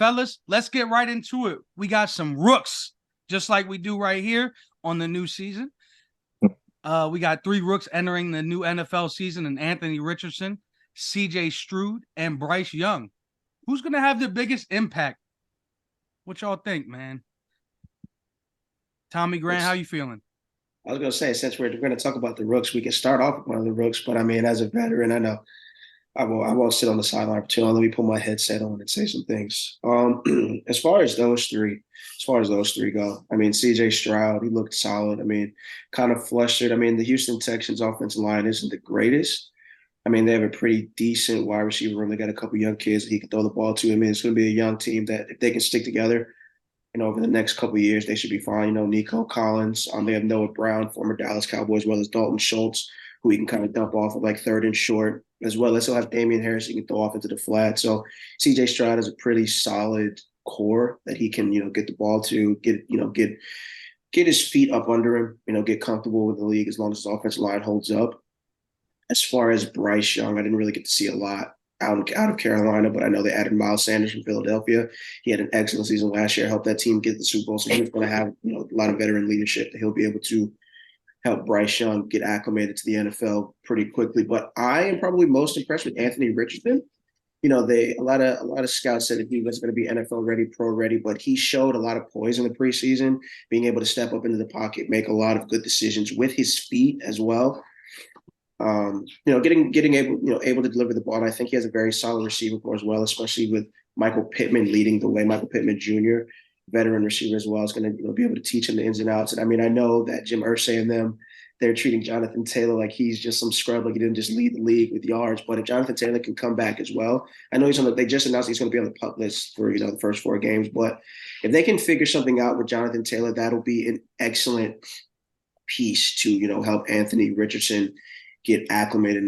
fellas, let's get right into it. We got some rooks, just like we do right here on the new season. We got 3 rooks entering the new NFL season, and Anthony Richardson, CJ Stroud, and Bryce Young. Who's gonna have the biggest impact? What y'all think, man? Tommy Grant, how you feeling? I was going to say, since we're going to talk about the rooks, we can start off with one of the rooks. But I mean, as a veteran, I know I won't sit on the sideline for too long. Let me put my headset on and say some things. As far as those three go, I mean, CJ Stroud, he looked solid. I mean, kind of flustered. I mean, the Houston Texans offensive line isn't the greatest. I mean, they have a pretty decent wide receiver room. They got a couple young kids that he can throw the ball to. I mean, it's going to be a young team that if they can stick together, over the next couple of years, they should be fine. Nico Collins. They have Noah Brown, former Dallas Cowboy, as well as Dalton Schultz, who he can kind of dump off of like third and short, as well. They still have Damian Harris he can throw off into the flat. So CJ Stroud is a pretty solid core that he can, get the ball to, get his feet up under him, get comfortable with the league as long as his offensive line holds up. As far as Bryce Young, I didn't really get to see a lot out of Carolina, but I know they added Miles Sanders from Philadelphia. He had an excellent season last year, helped that team get the Super Bowl. So he's going to have a lot of veteran leadership that he'll be able to help Bryce Young get acclimated to the NFL pretty quickly. But I am probably most impressed with Anthony Richardson. They a lot of scouts said that he was going to be NFL ready, pro ready, but he showed a lot of poise in the preseason, being able to step up into the pocket, make a lot of good decisions with his feet as well. Getting able to deliver the ball. And I think he has a very solid receiving core as well, especially with Michael Pittman leading the way. Michael Pittman Jr., veteran receiver as well, is going to be able to teach him the ins and outs. And I mean, I know that Jim Irsay and them, they're treating Jonathan Taylor like he's just some scrub, like he didn't just lead the league with yards. But if Jonathan Taylor can come back as well, I know they just announced he's going to be on the pup list for the first 4 games. But if they can figure something out with Jonathan Taylor, that'll be an excellent piece to help Anthony Richardson get acclimated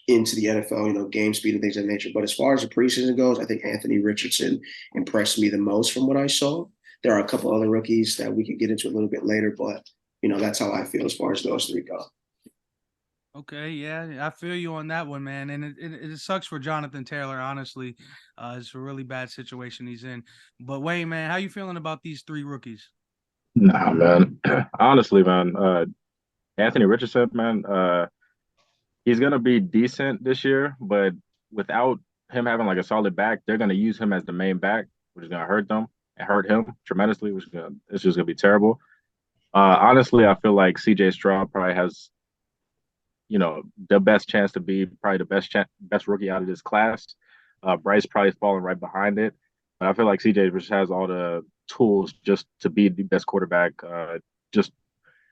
into the NFL, game speed and things of that nature. But as far as the preseason goes, I think Anthony Richardson impressed me the most from what I saw. There are a couple other rookies that we can get into a little bit later, but that's how I feel as far as those 3 go. Okay, yeah, I feel you on that one, man. And it sucks for Jonathan Taylor, honestly. It's a really bad situation he's in. But Wayne, man, how you feeling about these 3 rookies? Nah, man. Honestly, man, Anthony Richardson, man, he's gonna be decent this year, but without him having like a solid back, they're gonna use him as the main back, which is gonna hurt them and hurt him tremendously, it's just gonna be terrible. Honestly, I feel like CJ Stroud probably has, the best chance to be probably the best rookie out of this class. Bryce probably falling right behind it, but I feel like CJ just has all the tools just to be the best quarterback. Just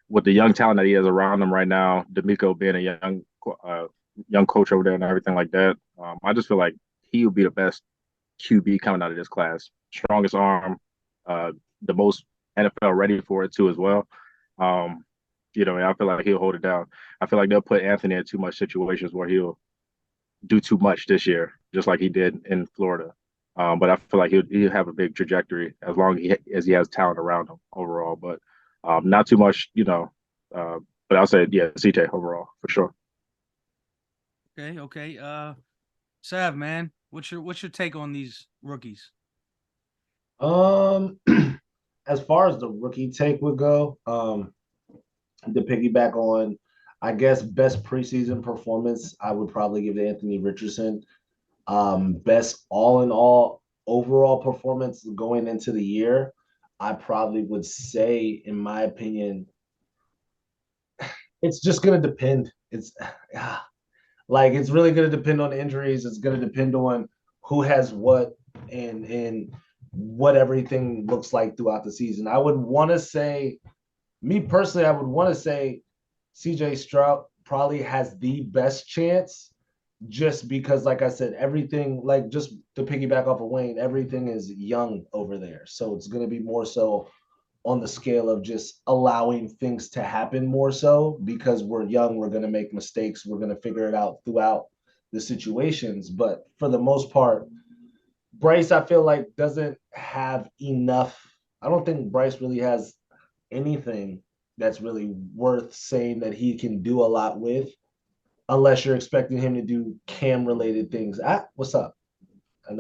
with the young talent that he has around him right now, D'Amico being a young coach over there and everything like that. I just feel like he would be the best QB coming out of this class. Strongest arm, the most NFL ready for it too as well. I feel like he'll hold it down. I feel like they'll put Anthony in too much situations where he'll do too much this year, just like he did in Florida. But I feel like he'll have a big trajectory as long as he has talent around him overall. But not too much, but I'll say, yeah, CJ overall for sure. Okay, okay. Sav, man, what's your take on these rookies? Um, as far as the rookie take would go, to piggyback on, I guess best preseason performance, I would probably give to Anthony Richardson. Best all in all overall performance going into the year, I probably would say, in my opinion, it's just gonna depend. It's like it's really gonna depend on injuries. It's gonna depend on who has what and what everything looks like throughout the season. I would want to say, me personally, I would want to say CJ Stroud probably has the best chance just because, like I said, everything, like just to piggyback off of Wayne, everything is young over there. So it's going to be more so on the scale of just allowing things to happen more so because we're young, we're going to make mistakes, we're going to figure it out throughout the situations. But for the most part, Bryce, I feel like doesn't have enough. I don't think Bryce really has anything that's really worth saying that he can do a lot with, unless you're expecting him to do cam related things. What's up? And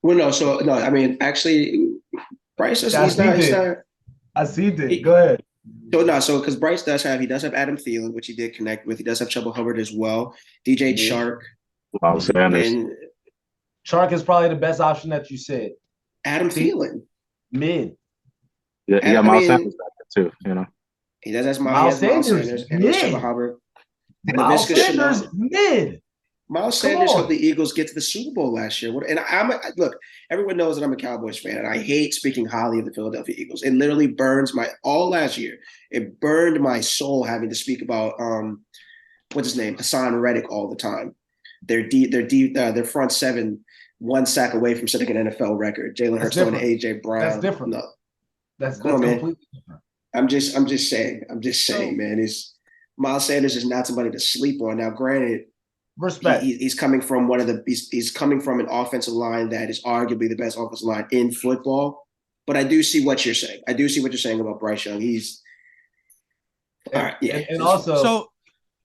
Well, no. So no, I mean, actually, Bryce is I he's see not. He's it. not. I see it. Go He, ahead. so no. So because Bryce does have Adam Thielen, which he did connect with. He does have Chuba Hubbard as well. DJ Mhm. Chark Miles Sanders. and Chark is probably the best option that you said. Adam See, Thielen. mid. Yeah, you got I Miles mean, Sanders back there too. You know, he Miles has Miles Sanders, Sanders and he has Chuba mid. Hubbard. Miles Laviska Sanders, Shenault. mid. Miles Come Sanders helped on. the Eagles get to the Super Bowl last year. And look, everyone knows that I'm a Cowboys fan, and I hate speaking highly of the Philadelphia Eagles. It literally burns all last year. It burned my soul having to speak about what's his name, Hassan Reddick all the time. Their front seven, one sack away from setting an NFL record. Jalen That's Hurts and different. AJ Brown. That's different. No, That's come on, man. completely different. I'm just saying, man. Miles Sanders is not somebody to sleep on. Now, granted, Respect. he's coming from he's coming from an offensive line that is arguably the best offensive line in football. But I do see what you're saying. I do see what you're saying about Bryce Young. He's all right, yeah. And also, So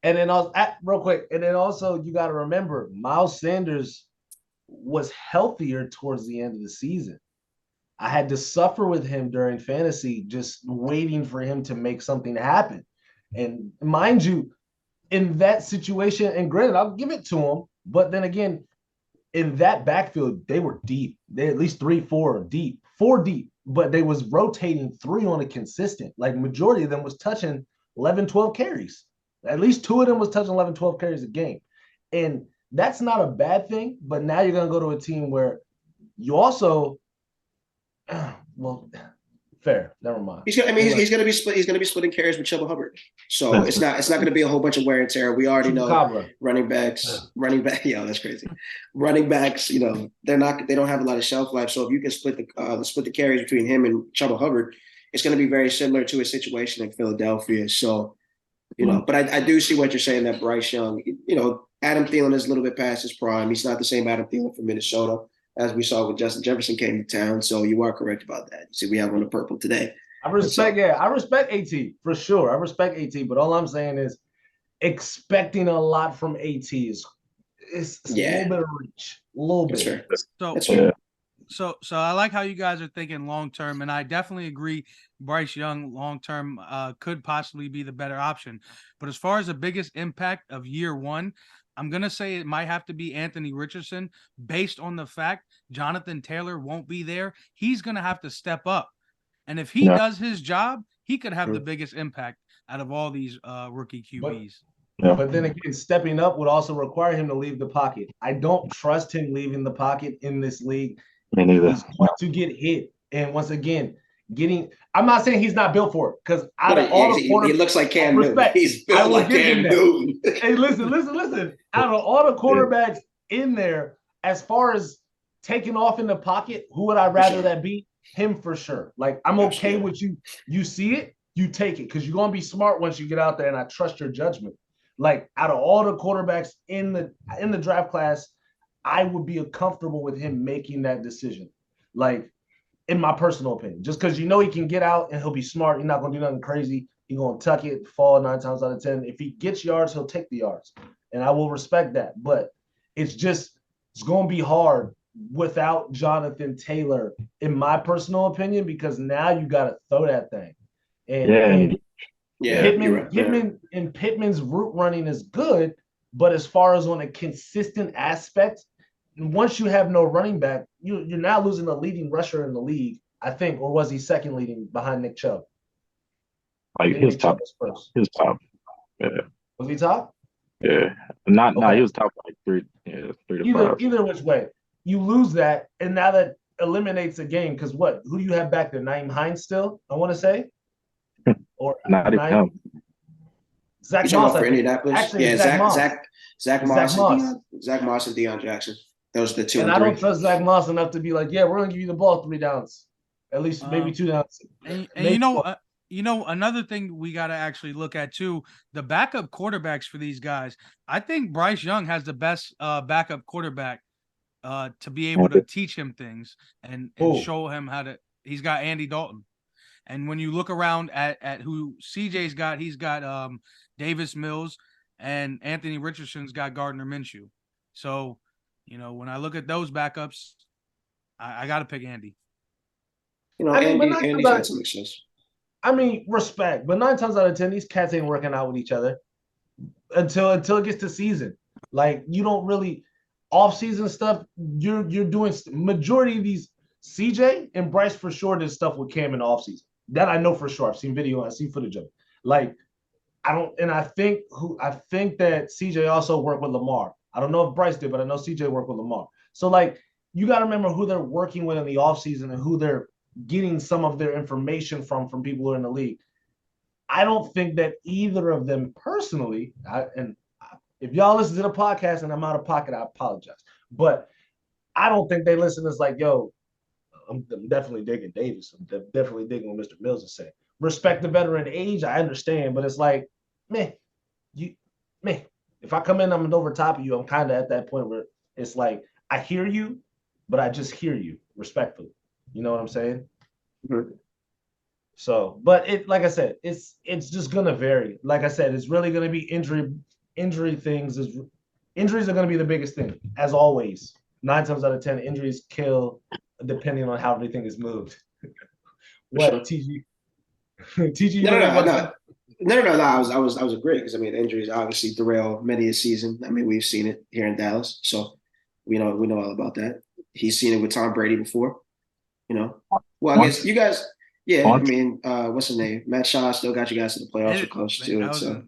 and then also, real quick, and then also you got to remember, Miles Sanders was healthier towards the end of the season. I had to suffer with him during fantasy, just waiting for him to make something happen. And mind you, in that situation, and granted, I'll give it to him, but then again, in that backfield, they were deep. They at least 4 deep, but they was rotating 3 on a consistent. Like majority of them was touching 11, 12 carries. At least 2 of them was touching 11, 12 carries a game. And that's not a bad thing, but now you're going to go to a team where you also, well, fair. Never mind. He's gonna be split. He's gonna be splitting carries with Chuba Hubbard. So it's not gonna be a whole bunch of wear and tear. We already know running backs. Yeah, that's crazy. Running backs, they don't have a lot of shelf life. So if you can split the carries between him and Chuba Hubbard, it's gonna be very similar to a situation in Philadelphia. So but I do see what you're saying that Bryce Young, Adam Thielen is a little bit past his prime. He's not the same Adam Thielen from Minnesota as we saw when Justin Jefferson came to town. So you are correct about that. See, we have on the purple today. I respect AT for sure. I respect AT, but all I'm saying is expecting a lot from AT is a little bit of reach. A little bit. That's fair. So I like how you guys are thinking long term, and I definitely agree. Bryce Young long term could possibly be the better option. But as far as the biggest impact of year one, I'm gonna say it might have to be Anthony Richardson, based on the fact Jonathan Taylor won't be there. He's gonna have to step up, and if he does his job, he could have the biggest impact out of all these rookie QBs. But then again, stepping up would also require him to leave the pocket. I don't trust him leaving the pocket in this league. Me neither. He's going to get hit, and once again, I'm not saying he's not built for it, because out of all the quarterbacks, he looks like Cam Newton. He's built like Cam Newton. Hey, listen. Out of all the quarterbacks in there, as far as taking off in the pocket, who would I rather that be? Him for sure. Like, I'm okay with you. You see it, you take it, because you're gonna be smart once you get out there, and I trust your judgment. Like, out of all the quarterbacks in the draft class, I would be comfortable with him making that decision. Like, in my personal opinion, just because he can get out and he'll be smart. He's not going to do nothing crazy. He's going to tuck it, fall 9 times out of 10. If he gets yards, he'll take the yards. And I will respect that. But it's going to be hard without Jonathan Taylor, in my personal opinion, because now you got to throw that thing. And Pittman's route running is good, but as far as on a consistent aspect, once you have no running back, you're now losing the leading rusher in the league, I think, or was he second leading behind Nick Chubb? Like, he was top. He was top. Yeah. Was he top? Yeah. No, he was top like 3 to 5. Either which way, you lose that, and now that eliminates a game, because who do you have back there? Naeem Hines still, I want to say? Or not him. Zach Moss for Indianapolis. Actually, Zach Moss and Deion Jackson. Those are the 2. And I don't trust Zach Moss enough to be like, yeah, we're gonna give you the ball 3 downs, at least maybe 2 downs. And another thing we got to actually look at too, the backup quarterbacks for these guys. I think Bryce Young has the best backup quarterback to be able to teach him things and show him how to. He's got Andy Dalton, and when you look around at who CJ's got, he's got Davis Mills, and Anthony Richardson's got Gardner Minshew. So, when I look at those backups, I got to pick Andy. You know, I mean, but Andy's had some success. I mean, respect, but 9 times out of 10, these cats ain't working out with each other until it gets to season. Like, you don't really off-season stuff. You're doing majority of these. CJ and Bryce for sure did stuff with Cam in the offseason. That I know for sure. I've seen video, I've seen footage of it. Like, I think that CJ also worked with Lamar. I don't know if Bryce did, but I know CJ worked with Lamar. So, like, you got to remember who they're working with in the offseason and who they're getting some of their information from people who are in the league. I don't think that either of them personally, if y'all listen to the podcast and I'm out of pocket, I apologize. But I don't think they listen. It's like, yo, I'm definitely digging Davis. I'm definitely digging what Mr. Mills is saying. Respect the veteran age, I understand, but it's like, man, if I come in, I'm over top of you. I'm kind of at that point where it's like, I hear you, but I just hear you respectfully. You know what I'm saying? Mm-hmm. So, but like I said, it's just gonna vary. Like I said, it's really gonna be injury things. Injuries are gonna be the biggest thing, as always. 9 times out of 10, injuries kill, depending on how everything is moved. What, Sure. TG? TG? No. I was agreeing because I mean, injuries obviously derail many a season. I mean, we've seen it here in Dallas, so we know all about that. He's seen it with Tom Brady before. You know, well, I guess you guys. Yeah, I mean, what's his name? Matt Shaw still got you guys to the playoffs. You're close to it. So